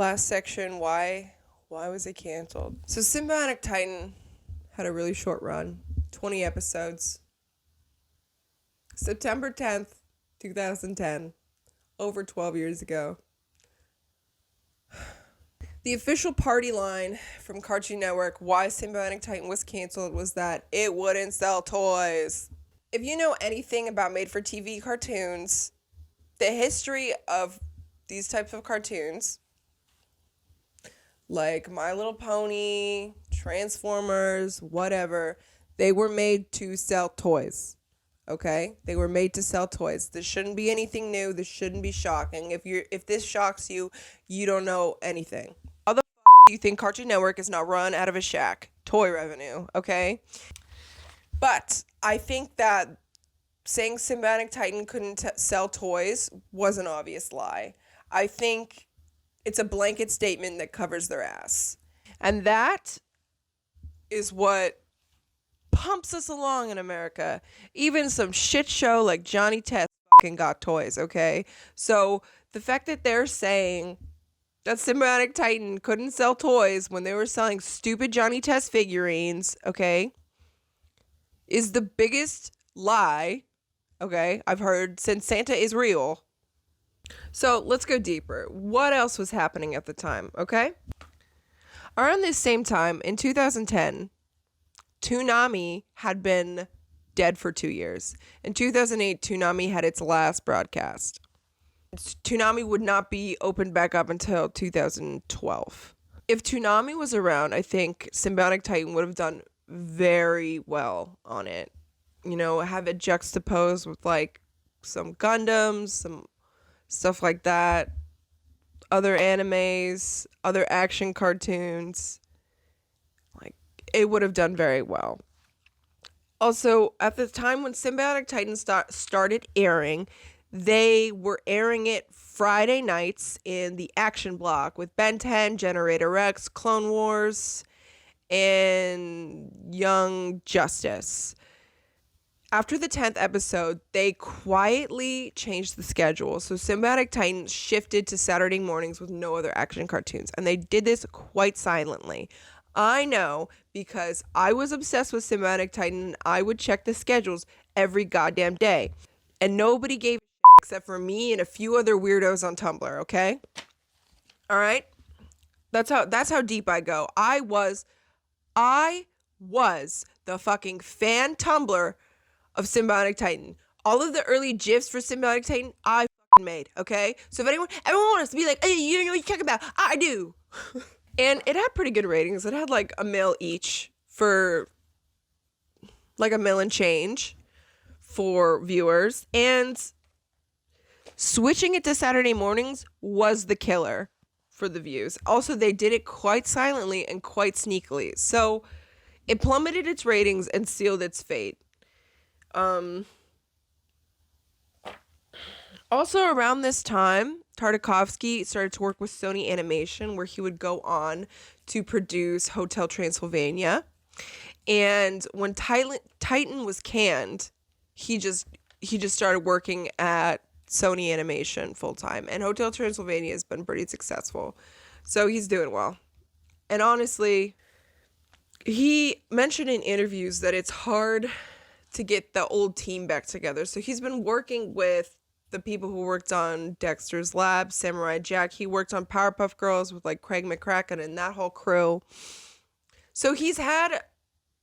last section, why was it canceled? So Sym-Bionic Titan had a really short run, 20 episodes. September 10th, 2010, over 12 years ago. The official party line from Cartoon Network, why Sym-Bionic Titan was canceled, was that it wouldn't sell toys. If you know anything about made-for-TV cartoons, the history of these types of cartoons, like My Little Pony, Transformers, whatever, they were made to sell toys. Okay? They were made to sell toys. This shouldn't be anything new. This shouldn't be shocking. If this shocks you, you don't know anything. How the do you think Cartoon Network is not run out of a shack? Toy revenue, okay? But I think that saying Sym-Bionic Titan couldn't sell toys was an obvious lie. I think it's a blanket statement that covers their ass. And that is what pumps us along in America. Even some shit show like Johnny Test fucking got toys, okay? So the fact that they're saying that Sym-Bionic Titan couldn't sell toys when they were selling stupid Johnny Test figurines, okay, is the biggest lie, okay, I've heard since Santa is real. So let's go deeper. What else was happening at the time, okay? Around this same time, in 2010, Toonami had been dead for 2 years. In 2008, Toonami had its last broadcast. Toonami would not be opened back up until 2012. If Toonami was around, I think Sym-Bionic Titan would have done very well on it. You know, have it juxtaposed with like some Gundams, some stuff like that, other animes, other action cartoons. Like, it would have done very well. Also, at the time when Sym-Bionic Titan started airing, they were airing it Friday nights in the action block with Ben 10, Generator Rex, Clone Wars, and Young Justice. After the 10th episode, they quietly changed the schedule. So Sym-Bionic Titan shifted to Saturday mornings with no other action cartoons. And they did this quite silently. I know because I was obsessed with Sym-Bionic Titan and I would check the schedules every goddamn day. And nobody gave a shit except for me and a few other weirdos on Tumblr, okay? All right? That's how deep I go. I was the fucking fan Tumblr of Sym-Bionic Titan. All of the early GIFs for Sym-Bionic Titan, I fucking made, okay? So if everyone wants to be like, hey, you know what you're talking about, I do. And it had pretty good ratings. It had like a mil each for like a mil and change for viewers. And switching it to Saturday mornings was the killer for the views. Also, they did it quite silently and quite sneakily. So it plummeted its ratings and sealed its fate. Also around this time, Tartakovsky started to work with Sony Animation, where he would go on to produce Hotel Transylvania. And when Titan was canned, he just started working at Sony Animation full time. And Hotel Transylvania has been pretty successful. So he's doing well. And honestly, he mentioned in interviews that it's hard to get the old team back together. So he's been working with the people who worked on Dexter's Lab, Samurai Jack. He worked on Powerpuff Girls with like Craig McCracken and that whole crew. So he's had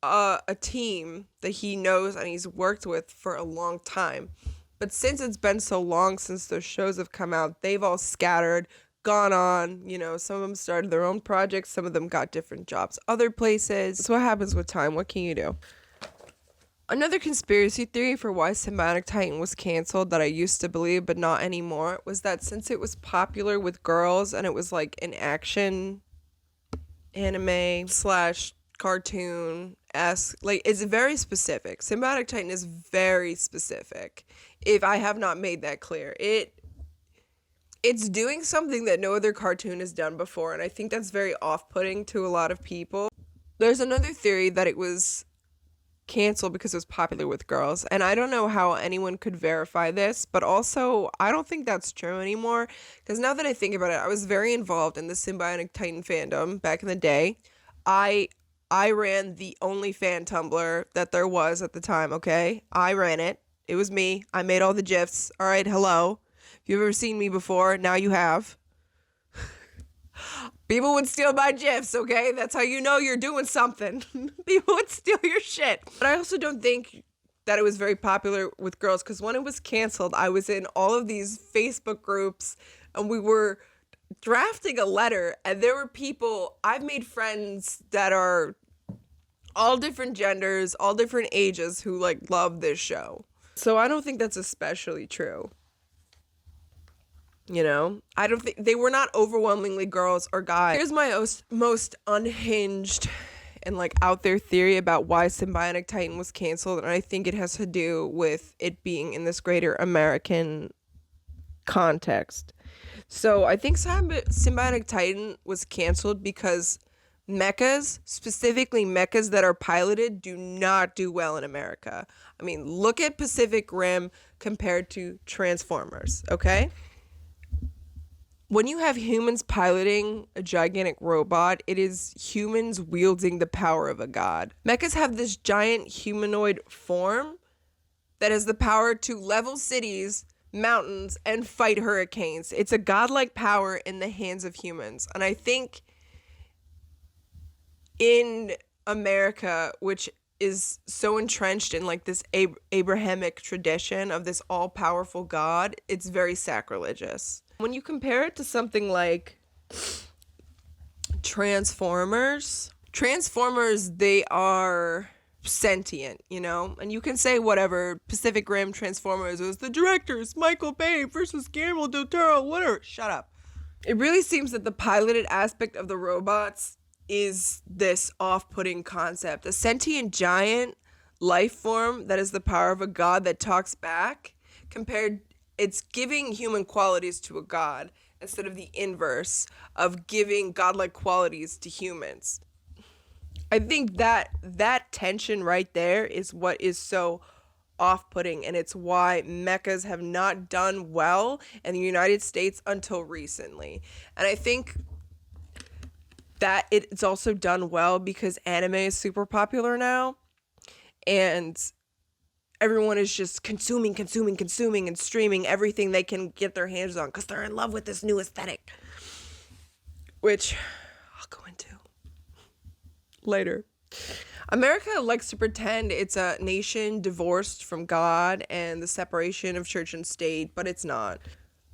a team that he knows and he's worked with for a long time. But since it's been so long since those shows have come out, they've all scattered, gone on. You know, some of them started their own projects. Some of them got different jobs other places. That's what happens with time. What can you do? Another conspiracy theory for why Sym-Bionic Titan was canceled that I used to believe but not anymore was that since it was popular with girls and it was like an action anime / cartoon-esque, like it's very specific. Sym-Bionic Titan is very specific. If I have not made that clear, it's doing something that no other cartoon has done before, and I think that's very off-putting to a lot of people. There's another theory that it was canceled because it was popular with girls. And I don't know how anyone could verify this, but also I don't think that's true anymore. Because now that I think about it, I was very involved in the Sym-Bionic Titan fandom back in the day. I ran the only fan Tumblr that there was at the time, okay? I ran it. It was me. I made all the GIFs. All right, hello. If you've ever seen me before, now you have. People would steal my GIFs, okay? That's how you know you're doing something. People would steal your shit. But I also don't think that it was very popular with girls, because when it was canceled, I was in all of these Facebook groups, and we were drafting a letter, and there were people, I've made friends that are all different genders, all different ages, who like love this show. So I don't think that's especially true. You know, I don't think they were not overwhelmingly girls or guys. Here's my most unhinged and like out there theory about why Sym-Bionic Titan was canceled, and I think it has to do with it being in this greater American context. So I think Sym-Bionic Titan was canceled because mechas, specifically mechas that are piloted, do not do well in America. I mean, look at Pacific Rim compared to Transformers, okay? When you have humans piloting a gigantic robot, it is humans wielding the power of a god. Mechas have this giant humanoid form that has the power to level cities, mountains, and fight hurricanes. It's a godlike power in the hands of humans. And I think in America, which is so entrenched in like this Abrahamic tradition of this all-powerful god, it's very sacrilegious. When you compare it to something like Transformers, they are sentient, you know? And you can say whatever, Pacific Rim Transformers was the directors, Michael Bay versus Guillermo del Toro, whatever. Shut up. It really seems that the piloted aspect of the robots is this off-putting concept. A sentient giant life form that has the power of a god that talks back, it's giving human qualities to a god instead of the inverse of giving godlike qualities to humans. I think that tension right there is what is so off-putting, and it's why mechas have not done well in the United States until recently. And I think that it's also done well because anime is super popular now, and everyone is just consuming and streaming everything they can get their hands on because they're in love with this new aesthetic, which I'll go into later. America likes to pretend it's a nation divorced from God and the separation of church and state, but it's not.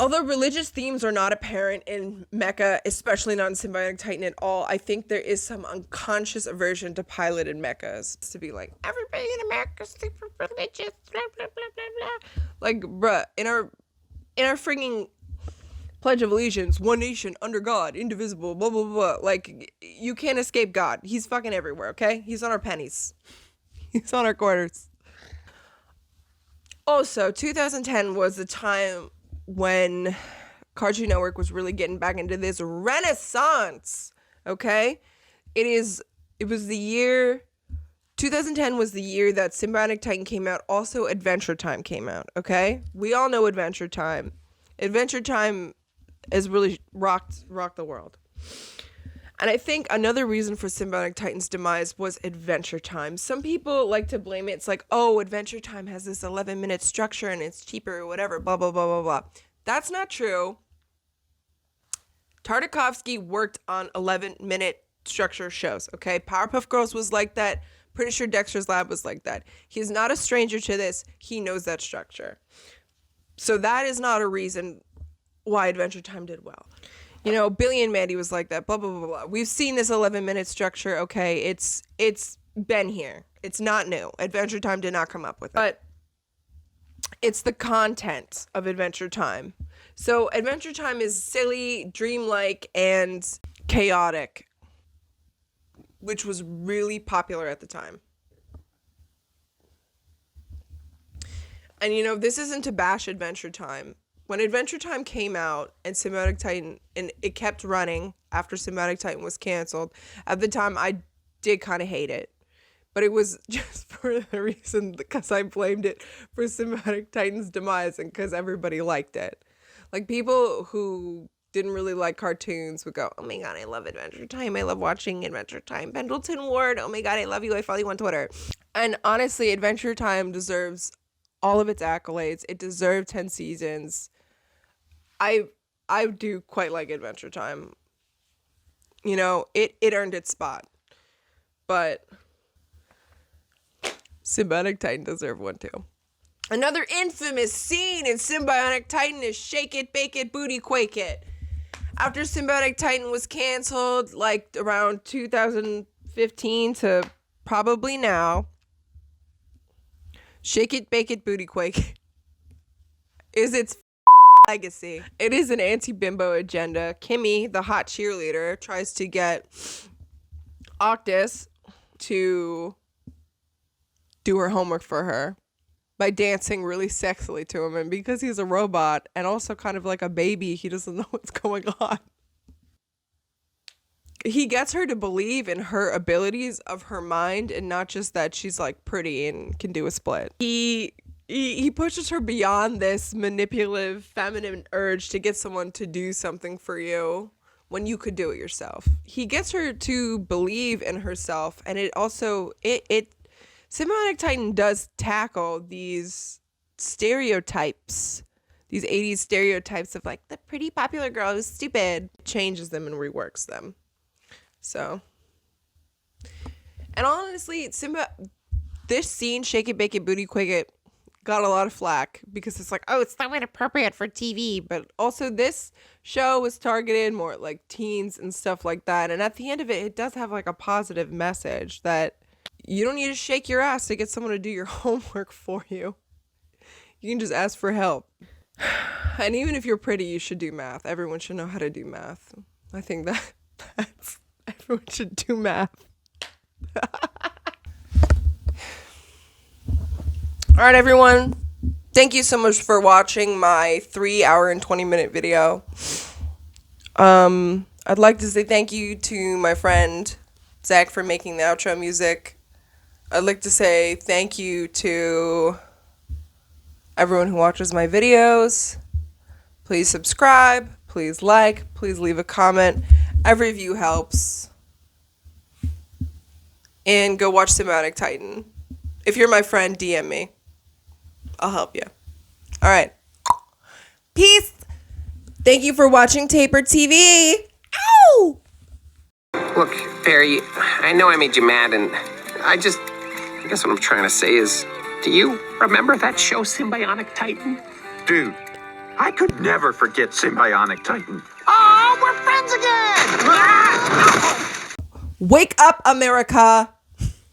Although religious themes are not apparent in Mecha, especially not in Sym-Bionic Titan at all, I think there is some unconscious aversion to piloted mechas. To be like, everybody in America is super religious, blah, blah, blah, blah, blah. Like, bruh, in our freaking Pledge of Allegiance, one nation, under God, indivisible, blah, blah, blah. Like, you can't escape God. He's fucking everywhere, okay? He's on our pennies. He's on our quarters. Also, 2010 was the time when Cartoon Network was really getting back into this renaissance, okay? 2010 was the year that Sym-Bionic Titan came out. Also, Adventure Time came out, okay? We all know Adventure Time. Adventure Time has really rocked the world. And I think another reason for Sym-Bionic Titan's demise was Adventure Time. Some people like to blame it. It's like, oh, Adventure Time has this 11-minute structure and it's cheaper or whatever, blah, blah, blah, blah, blah. That's not true. Tartakovsky worked on 11-minute structure shows, okay? Powerpuff Girls was like that. Pretty sure Dexter's Lab was like that. He's not a stranger to this. He knows that structure. So that is not a reason why Adventure Time did well. You know, Billy and Mandy was like that, blah, blah, blah, blah. We've seen this 11-minute structure, okay? It's been here. It's not new. Adventure Time did not come up with it. But it's the content of Adventure Time. So Adventure Time is silly, dreamlike, and chaotic, which was really popular at the time. And, you know, this isn't to bash Adventure Time. When Adventure Time came out and Sym-Bionic Titan, and it kept running after Sym-Bionic Titan was canceled, at the time I did kind of hate it but it was just for the reason because I blamed it for Sym-Bionic Titan's demise and because everybody liked it. Like, people who didn't really like cartoons would go, oh my god, I love Adventure Time. I love watching Adventure Time. Pendleton Ward, oh my god, I love you. I follow you on Twitter. And honestly, Adventure Time deserves all of its accolades. It deserved 10 seasons. I do quite like Adventure Time. You know, it earned its spot. But Sym-Bionic Titan deserved one too. Another infamous scene in Sym-Bionic Titan is Shake It, Bake It, Booty Quake It. After Sym-Bionic Titan was canceled, like around 2015 to probably now, Shake It, Bake It, Booty Quake is its legacy. It is an anti-bimbo agenda. Kimmy, the hot cheerleader, tries to get Octus to do her homework for her by dancing really sexily to him, and because he's a robot and also kind of like a baby, he doesn't know what's going on. He gets her to believe in her abilities of her mind and not just that she's like pretty and can do a split. He pushes her beyond this manipulative feminine urge to get someone to do something for you when you could do it yourself. He gets her to believe in herself, and it also Sym-Bionic Titan does tackle these stereotypes, these 80s stereotypes of like the pretty popular girl who's stupid, changes them and reworks them. So, and honestly, this scene, Shake It, Bake It, Booty Quake It, got a lot of flack because it's like, oh, it's not inappropriate for TV. But also this show was targeted more at like teens and stuff like that. And at the end of it, it does have like a positive message that you don't need to shake your ass to get someone to do your homework for you. You can just ask for help. And even if you're pretty, you should do math. Everyone should know how to do math. I think that's everyone should do math. All right, everyone. Thank you so much for watching my 3-hour and 20-minute video. I'd like to say thank you to my friend Zach for making the outro music. I'd like to say thank you to everyone who watches my videos. Please subscribe, please like, please leave a comment. Every view helps. And go watch Sym-Bionic Titan. If you're my friend, DM me. I'll help you. All right. Peace. Thank you for watching Taper TV. Ow! Look, Barry, I know I made you mad, and I guess what I'm trying to say is, do you remember that show, Sym-Bionic Titan? Dude, I could never forget Sym-Bionic Titan. Oh, we're friends again! Wake up, America.